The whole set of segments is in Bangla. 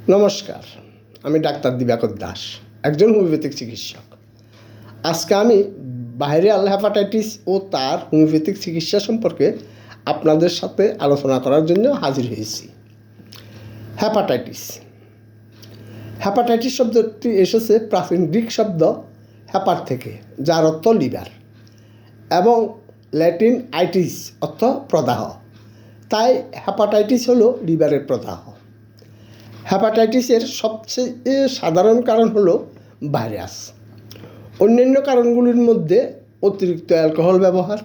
নমস্কার, আমি ডাক্তার দিবাকর দাস, একজন হোমিওপ্যাথিক চিকিৎসক। আজকে আমি ভাইরাল হেপাটাইটিস ও তার হোমিওপ্যাথিক চিকিৎসা সম্পর্কে আপনাদের সাথে আলোচনা করার জন্য হাজির হয়েছি। হেপাটাইটিস হেপাটাইটিস শব্দটি এসেছে প্রাচীন গ্রিক শব্দ হেপার থেকে, যার অর্থ লিভার, এবং ল্যাটিন আইটিস অর্থ প্রদাহ। তাই হেপাটাইটিস হলো লিভারের প্রদাহ। হেপাটাইটিসের সবচেয়ে সাধারণ কারণ হলো ভাইরাস। অন্যান্য কারণগুলির মধ্যে অতিরিক্ত অ্যালকোহল ব্যবহার,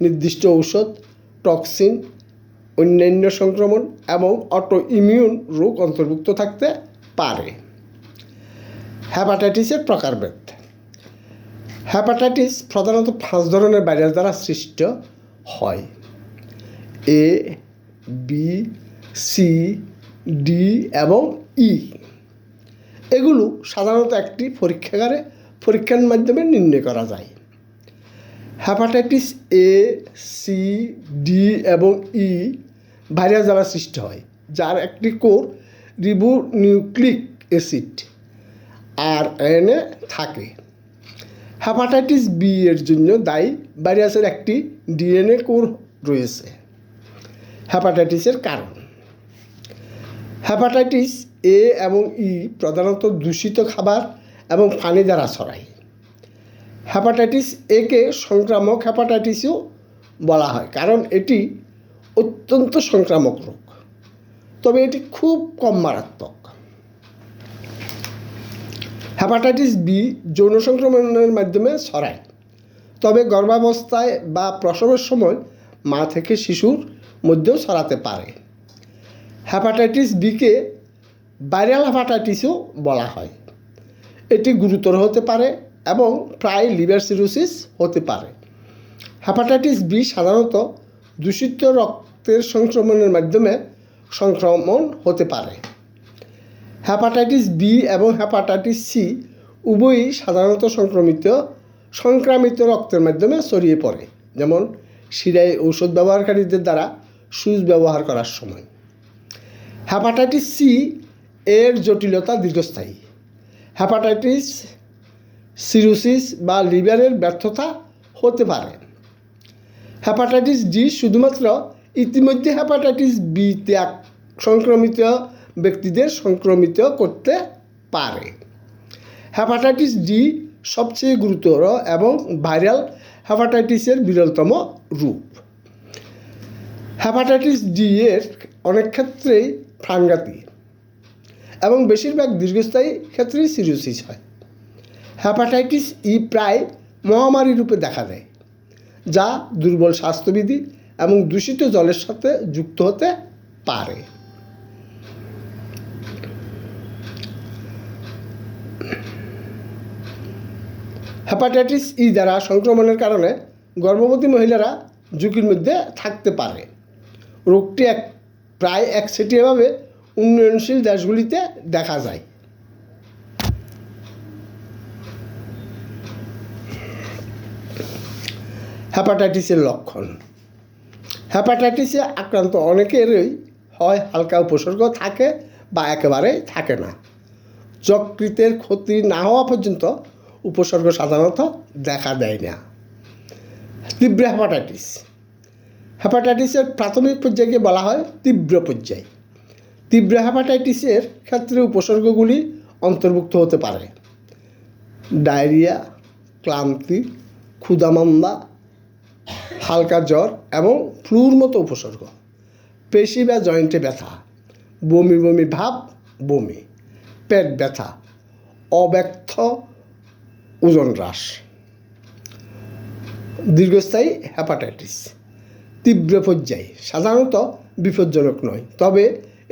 নির্দিষ্ট ঔষধ, টক্সিন, অন্যান্য সংক্রমণ এবং অটো ইমিউন রোগ অন্তর্ভুক্ত থাকতে পারে। হেপাটাইটিসের প্রকারভেদ। হেপাটাইটিস প্রধানত 5 ধরনের ভাইরাস দ্বারা সৃষ্ট হয়: এ, বি, সি, ডি এবং ই। এগুলো সাধারণত একটি পরীক্ষাগারে পরীক্ষার মাধ্যমে নির্ণয় করা যায়। হেপাটাইটিস এ, সি, ডি এবং ই ভাইরাস দ্বারা সৃষ্টি হয়, যার একটি কোর রিবোনিউক্লিক অ্যাসিড RNA থাকে। হেপাটাইটিস বি এর জন্য দায়ী ভাইরাসের একটি DNA কোর রয়েছে। হেপাটাইটিসের কারণ। হেপাটাইটিস এ এবং ই প্রধানত দূষিত খাবার এবং পানি দ্বারা ছড়ায়। হেপাটাইটিস একে সংক্রামক হেপাটাইটিসও বলা হয়, কারণ এটি অত্যন্ত সংক্রামক রোগ, তবে এটি খুব কম মারাত্মক। হেপাটাইটিস বি যৌন সংক্রমণের মাধ্যমে ছড়ায়, তবে গর্ভাবস্থায় বা প্রসবের সময় মা থেকে শিশুর মধ্যেও ছড়াতে পারে। হেপাটাইটিস বিকে ভাইরাল হেপাটাইটিসও বলা হয়। এটি গুরুতর হতে পারে এবং প্রায় লিভার সিরোসিস হতে পারে। হেপাটাইটিস বি সাধারণত দূষিত রক্তের সংক্রমণের মাধ্যমে সংক্রমণ হতে পারে। হেপাটাইটিস বি এবং হেপাটাইটিস সি উভয়ই সাধারণত সংক্রামিত রক্তের মাধ্যমে ছড়িয়ে পড়ে, যেমন শিরায় ঔষধ ব্যবহারকারীদের দ্বারা সুচ ব্যবহার করার সময়। হেপাটাইটিস সি এর জটিলতা দীর্ঘস্থায়ী। হেপাটাইটিস সিরোসিস বা লিভারের ব্যর্থতা হতে পারে। হেপাটাইটিস ডি শুধুমাত্র ইতিমধ্যে হেপাটাইটিস বিতে সংক্রমিত ব্যক্তিদের সংক্রমিত করতে পারে। হেপাটাইটিস ডি সবচেয়ে গুরুতর এবং ভাইরাল হেপাটাইটিসের বিরলতম রূপ। হেপাটাইটিস ডি এর অনেক ক্ষেত্রেই প্রাণঘাতী এবং বেশিরভাগ দীর্ঘস্থায়ী ক্ষেত্রেই সিরোসিস হয়। হেপাটাইটিস ই প্রায় মহামারী রূপে দেখা দেয়, যা দুর্বল স্বাস্থ্যবিধি এবং দূষিত জলের সাথে যুক্ত হতে পারে। হেপাটাইটিস ই দ্বারা সংক্রমণের কারণে গর্ভবতী মহিলারা ঝুঁকির মধ্যে থাকতে পারে। রোগটি প্রায় একচেটিয়াভাবে উন্নয়নশীল দেশগুলিতে দেখা যায়। হেপাটাইটিসের লক্ষণ। হেপাটাইটিসে আক্রান্ত অনেকেরই হয় হালকা উপসর্গ থাকে বা একেবারে থাকে না। যকৃতের ক্ষতি না হওয়া পর্যন্ত উপসর্গ সাধারণত দেখা দেয় না। তীব্র হেপাটাইটিস। হেপাটাইটিসের প্রাথমিক পর্যায়কে বলা হয় তীব্র পর্যায়। তীব্র হেপাটাইটিসের ক্ষেত্রে উপসর্গগুলি অন্তর্ভুক্ত হতে পারে: ডায়রিয়া, ক্লান্তি, ক্ষুধামন্দা, হালকা জ্বর এবং ফ্লুর মতো উপসর্গ, পেশি বা জয়েন্টে ব্যথা, বমি বমি ভাব, বমি, পেট ব্যথা, অব্যক্ত ওজন হ্রাস। দীর্ঘস্থায়ী হেপাটাইটিস। তীব্র পর্যায় সাধারণত বিপজ্জনক নয়, তবে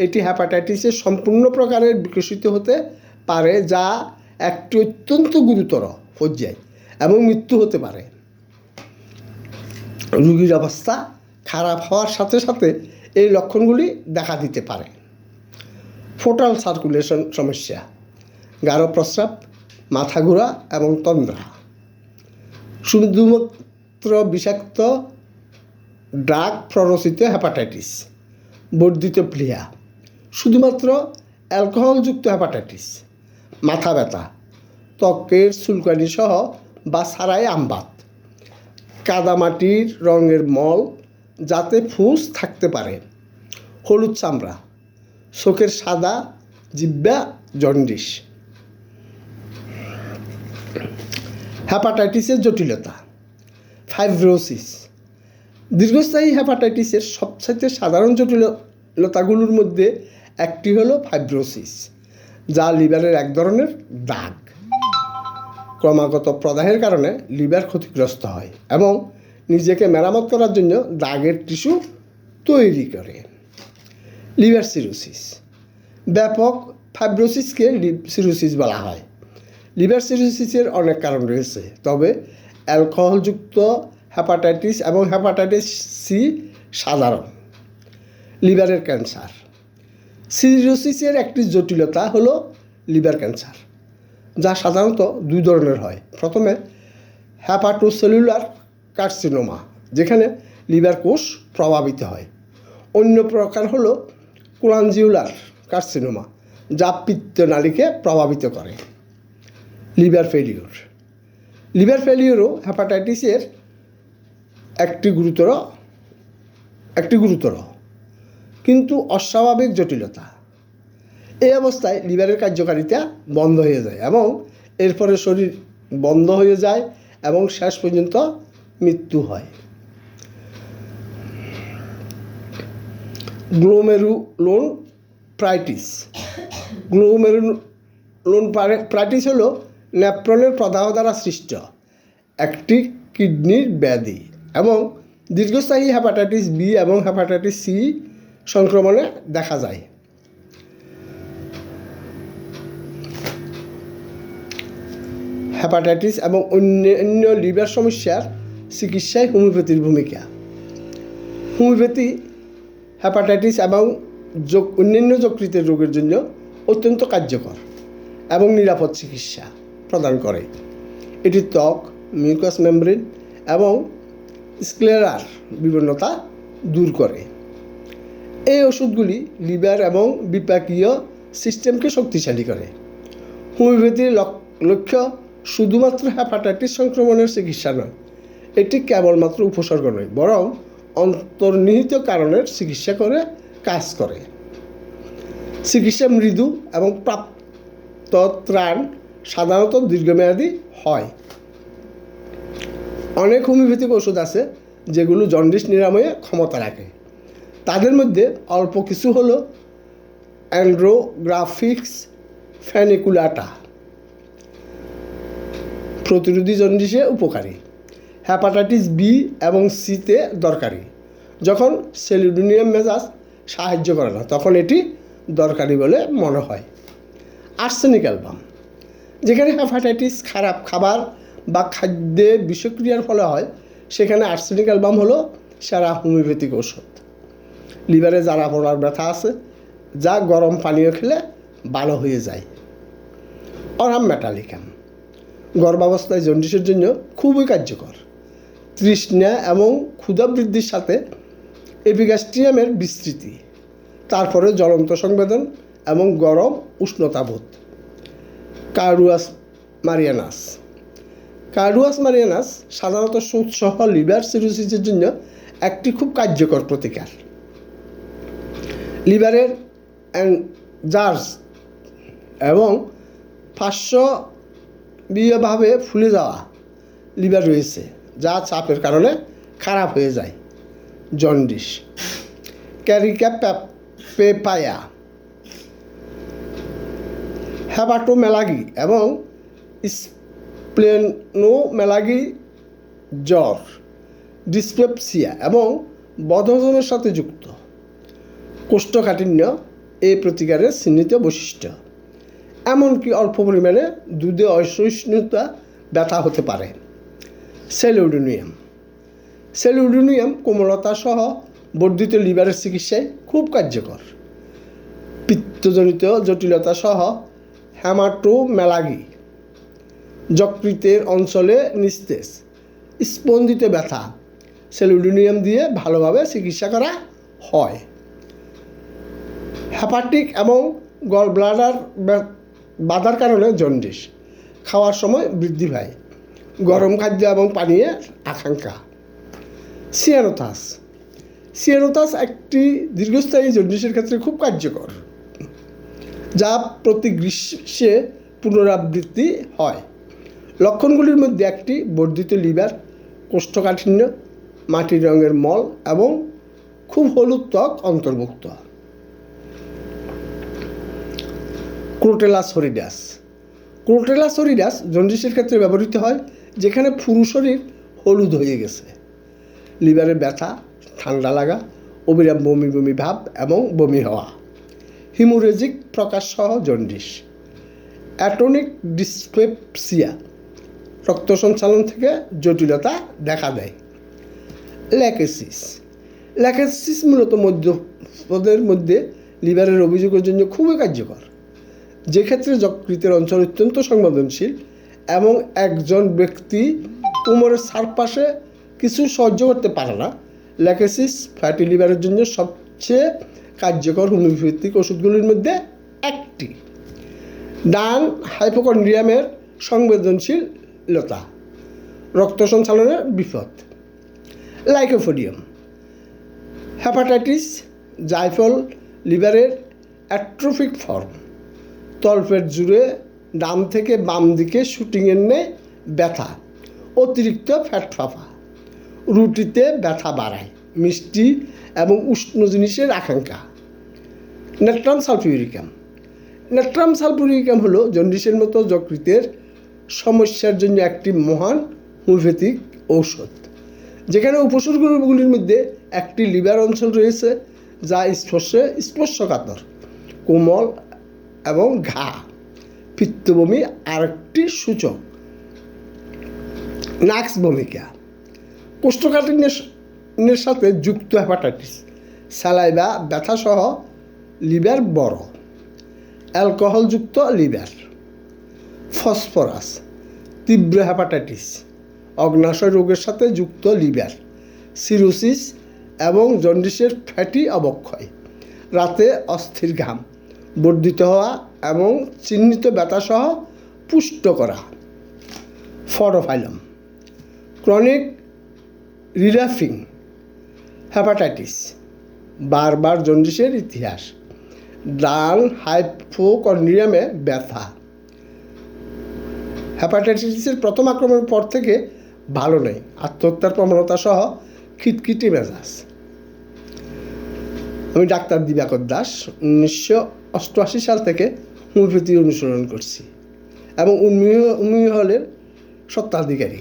এটি হেপাটাইটিসের সম্পূর্ণ প্রকারের বিকশিত হতে পারে, যা একটি অত্যন্ত গুরুতর পর্যায় এবং মৃত্যু হতে পারে। রোগীর অবস্থা খারাপ হওয়ার সাথে সাথে এই লক্ষণগুলি দেখা দিতে পারে: ফোটাল সার্কুলেশন সমস্যা, গাঢ় প্রস্রাব, মাথা ঘোরা এবং তন্দ্রা, শুধুমাত্র বিষাক্ত ড্রাগ প্ররোচিত হেপাটাইটিস, বর্ধিত প্লিহা, শুধুমাত্র অ্যালকোহলযুক্ত হেপাটাইটিস, মাথা ব্যথা, ত্বকের চুলকানি সহ বা ছাড়াই আমবাত, কাদামাটির রঙের মল যাতে ফুস থাকতে পারে, হলুদ চামড়া, চোখের সাদা, জিহ্বা, জন্ডিস। হেপাটাইটিসের জটিলতা। ফাইব্রোসিস। দীর্ঘস্থায়ী হেপাটাইটিসের সবচেয়ে সাধারণ জটিলতাগুলোর মধ্যে একটি হলো ফাইব্রোসিস, যা লিভারের এক ধরনের দাগ। ক্রমাগত প্রদাহের কারণে লিভার ক্ষতিগ্রস্ত হয় এবং নিজেকে মেরামত করার জন্য দাগের টিস্যু তৈরি করে। Liver cirrhosis. ব্যাপক ফাইব্রোসিসকে সিরোসিস বলা হয়। লিভার সিরোসিসের অনেক কারণ রয়েছে, তবে অ্যালকোহলযুক্ত হেপাটাইটিস এবং হেপাটাইটিস সি সাধারণ। লিভারের ক্যান্সার। সিরোসিসের একটি জটিলতা হলো লিভার ক্যান্সার, যা সাধারণত দুই ধরনের হয়। প্রথমে হেপাটোসেলুলার কার্সিনোমা, যেখানে লিভার কোষ প্রভাবিত হয়। অন্য প্রকার হলো কোলাঞ্জিউলার কার্সিনোমা, যা পিত্তনালীকে প্রভাবিত করে। Liver failure. লিভার ফেলিওরও হেপাটাইটিসের একটি গুরুতর কিন্তু অস্বাভাবিক জটিলতা। এই অবস্থায় লিভারের কার্যকারিতা বন্ধ হয়ে যায় এবং এরপরে শরীর বন্ধ হয়ে যায় এবং শেষ পর্যন্ত মৃত্যু হয়। গ্লোমেরুলোনফ্রাইটিস। গ্লোমেরুলোনফ্রাইটিস হলো নেফ্রনের প্রদাহ দ্বারা সৃষ্ট একটি কিডনির ব্যাধি এবং দীর্ঘস্থায়ী হেপাটাইটিস বি এবং হেপাটাইটিস সি সংক্রমণে দেখা যায়। হেপাটাইটিস এবং অন্যান্য লিভার সমস্যার চিকিৎসায় হোমিওপ্যাথির ভূমিকা। হোমিওপ্যাথি হেপাটাইটিস এবং অন্যান্য যকৃতের রোগের জন্য অত্যন্ত কার্যকর এবং নিরাপদ চিকিৎসা প্রদান করে। এটি ত্বক, মিউকাস মেমব্রেন এবং স্ক্লেরার বিভিন্নতা দূর করে। এই ওষুধগুলি লিভার এবং বিপাকীয় সিস্টেমকে শক্তিশালী করে। হোমিওপ্যাথির লক্ষ্য শুধুমাত্র হেপাটাইটিস সংক্রমণের চিকিৎসা নয়, এটি কেবলমাত্র উপসর্গ নয়, বরং অন্তর্নিহিত কারণের চিকিৎসা করে কাজ করে। চিকিৎসা মৃদু এবং প্রাপ্ত ত্রাণ সাধারণত দীর্ঘমেয়াদী হয়। অনেক হোমিওপ্যাথিক ওষুধ আছে যেগুলো জন্ডিস নিরাময়ে ক্ষমতা রাখে। তাদের মধ্যে অল্প কিছু হলো অ্যান্ড্রোগ্রাফিক্স ফ্যানিকুলাটা, প্রতিরোধী জন্ডিসে উপকারী। হেপাটাইটিস বি এবং সিতে দরকারি। যখন সেলুডোনিয়াম মেজাজ সাহায্য করে না, তখন এটি দরকারি বলে মনে হয়। Arsenic album. যেখানে হেপাটাইটিস খারাপ খাবার বা খাদ্যে বিষক্রিয়ার ফলে হয়, সেখানে আর্সেনিক অ্যালবাম হলো সেরা হোমিওপ্যাথিক ওষুধ। লিভারে জ্বালা পোড়ার ব্যথা আছে, যা গরম পানীয় খেলে ভালো হয়ে যায়। অরাম মেটালিকাম গর্ভাবস্থায় জন্ডিসের জন্য খুবই কার্যকর। তৃষ্ণা এবং ক্ষুধা বৃদ্ধির সাথে এপিগ্যাস্ট্রিয়ামের বিস্তৃতি, তারপরে জ্বলন্ত সংবেদন এবং গরম উষ্ণতাবোধ। কার্ডুয়াস মারিয়ানাস সাধারণত সুদসহ লিভার সিরোসিসের জন্য একটি খুব কার্যকর প্রতিকার। লিভারের অ্যানজার্স এবং পার্শ্ববীয়ভাবে ফুলে যাওয়া লিভার রয়েছে, যা চাপের কারণে খারাপ হয়ে যায়। জন্ডিস। ক্যারিকাপেপায়া, হেপাটোমেলাগি এবং স্প্লেনোমেলাগি, জ্বর, ডিসপেপসিয়া এবং বদহজমের সাথে যুক্ত। কোষ্ঠকাঠিন্য এই প্রতিকারের চিহ্নিত বৈশিষ্ট্য। এমনকি অল্প পরিমাণে দুধে অসহিষ্ণুতা ব্যথা হতে পারে। সেলুডোনিয়াম কোমলতা সহ বর্ধিত লিভারের চিকিৎসায় খুব কার্যকর। পিত্তজনিত জটিলতা সহ হেমাটোমেলাগি, যকৃতের অঞ্চলে নিস্তেজ, স্পন্দিত ব্যথা সেলুডোনিয়াম দিয়ে ভালোভাবে চিকিৎসা করা হয়। হেপাটিক এবং গল ব্লাডার বাধার কারণে জন্ডিস, খাওয়ার সময় বৃদ্ধি পায়, গরম খাদ্য এবং পানীয়ের আকাঙ্ক্ষা। সিয়ানোথাস একটি দীর্ঘস্থায়ী জন্ডিসের ক্ষেত্রে খুব কার্যকর, যা প্রতি গ্রীষ্মে পুনরাবৃত্তি হয়। লক্ষণগুলির মধ্যে একটি বর্ধিত লিভার, কোষ্ঠকাঠিন্য, মাটির রঙের মল এবং খুব হলুদ ত্বক অন্তর্ভুক্ত। ক্রোটেলাস হরিডাস জন্ডিসের ক্ষেত্রে ব্যবহৃত হয় যেখানে পুরো শরীর হলুদ হয়ে গেছে, লিভারে ব্যথা, ঠান্ডা লাগা, অবিরাম বমি বমি ভাব এবং বমি হওয়া, হিমোরেজিক প্রকাশ সহ জন্ডিস। অ্যাটনিক ডিসপেপসিয়া, রক্ত সঞ্চালন থেকে জটিলতা দেখা দেয়। ল্যাকেসিস মূলত মধ্যপদের মধ্যে লিভারের অভিযোগের জন্য খুবই কার্যকর, যে ক্ষেত্রে যকৃতের অঞ্চল অত্যন্ত সংবেদনশীল এবং একজন ব্যক্তি কোমরের চারপাশে কিছু সহ্য করতে পারে না। ল্যাকেসিস ফ্যাটি লিভারের জন্য সবচেয়ে কার্যকর হোমিওপ্যাথিক ওষুধগুলির মধ্যে একটি। ডান হাইপোকন্ড্রিয়ামের সংবেদনশীলতা, রক্ত সঞ্চালনের বিপদ। লাইকোপোডিয়াম, হেপাটাইটিস, জাইফল, লিভারের অ্যাট্রোফিক ফর্ম, তলপেট জুড়ে ডান থেকে বাম দিকে শুটিংয়ের ন্যায় ব্যথা, অতিরিক্ত ফ্যাট ফাঁপা, রুটিতে ব্যথা বাড়ায়, মিষ্টি এবং উষ্ণ জিনিসের আকাঙ্ক্ষা। নেট্রাম সালফিউরিকাম হলো জন্ডিসের মতো যকৃতের সমস্যার জন্য একটি মহান হোমিওপ্যাথিক ঔষধ, যেখানে উপসর্গগুলির মধ্যে একটি লিভার অঞ্চল রয়েছে যা স্পর্শকাতর, কোমল এবং ঘা, পিত্তবমি আরেকটি সূচক। নাক্স ভূমিকা, কোষ্ঠকাঠিন্যের সাথে যুক্ত হেপাটাইটিস, স্যালাইভা ব্যথা সহ লিভার বড়, অ্যালকোহলযুক্ত লিভার। ফসফরাস, তীব্র হেপাটাইটিস, অগ্নাশয় রোগের সাথে যুক্ত লিভার, সিরোসিস এবং জন্ডিসের ফ্যাটি অবক্ষয়, রাতে অস্থির ঘাম, বর্ধিত হওয়া এবং চিহ্নিত ব্যথাসহ পুষ্ট করা। ফটোফাইলম, ক্রনিক রিলাফিং হেপাটাইটিস, বারবার জন্ডিসের ইতিহাস, ডান হাইপোকন্ড্রিয়ামে ব্যথা। হেপাটাইটিসের প্রথম আক্রমণের পর থেকে ভালো নেই, আত্মহত্যার প্রবণতা সহ খিটখিটি মেজাজ। আমি ডাক্তার দিবাকর দাস 1988 সাল থেকে হোমিওপ্যাথি অনুসরণ করছি এবং উন্মীয় হলের স্বত্বাধিকারী।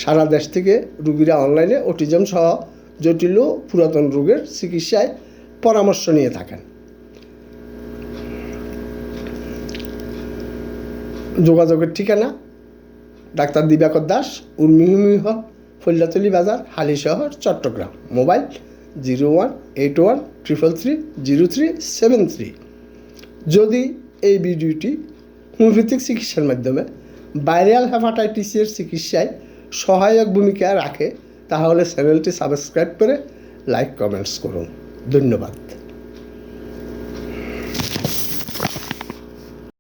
সারা দেশ থেকে রুগীরা অনলাইনে অটিজম সহ জটিল ও পুরাতন রোগের চিকিৎসায় পরামর্শ নিয়ে থাকেন। যোগাযোগের ঠিকানা: ডাক্তার দিবাকর দাস, উন্মীয় হল, ফৈলাতলি বাজার, হালি শহর, চট্টগ্রাম। মোবাইল 0181333073। যদি এই ভিডিওটি হোমিওপ্যাথিক চিকিৎসার মাধ্যমে ভাইরাল হেপাটাইটিসের চিকিৎসায় সহায়ক ভূমিকা রাখে তাহলে চ্যানেলটি সাবস্ক্রাইব করে লাইক কমেন্টস করুন। ধন্যবাদ।